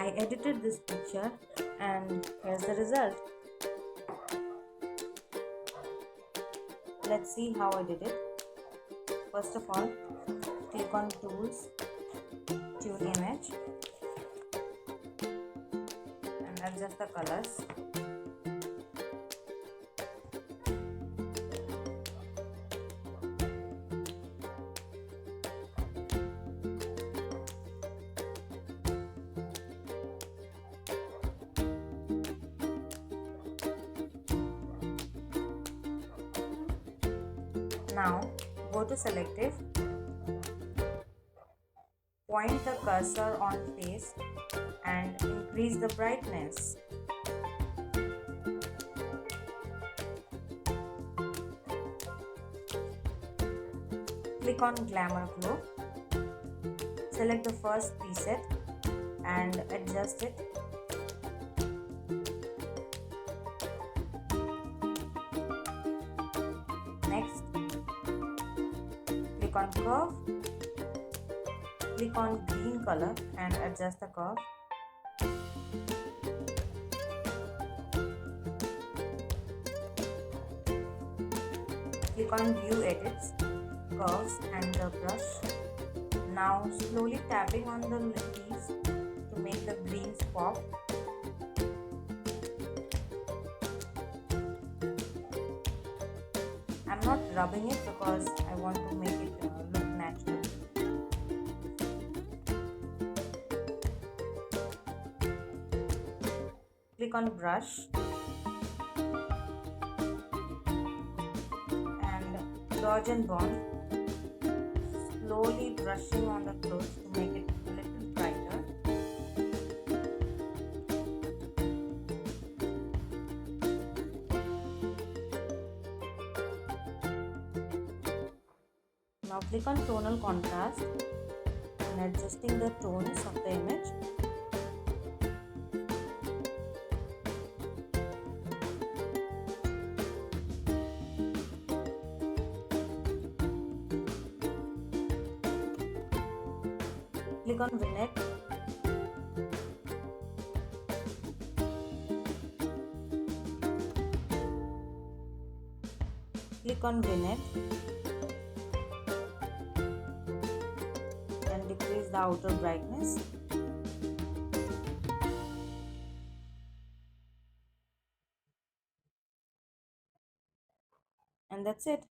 I edited this picture and here's the result. Let's see how I did it. First of all, click on Tools, Tune Image and adjust the colors. Now go to Selective, point the cursor on face and increase the brightness. Click on Glamour Glow, select the first preset and adjust it. Next, click on Curve, click on green color and adjust the curve. Click on View Edits, Curves and the brush. Now slowly tapping on the leaves to make the greens pop. I'm not rubbing it because I want to make it look natural. Click on Brush and Dodge and Bond, slowly brushing on the clothes to make it a little brighter. Now click on Tonal Contrast and adjusting the tones of the image. Click on Vignette. Click on Vignette and decrease the outer brightness. And that's it.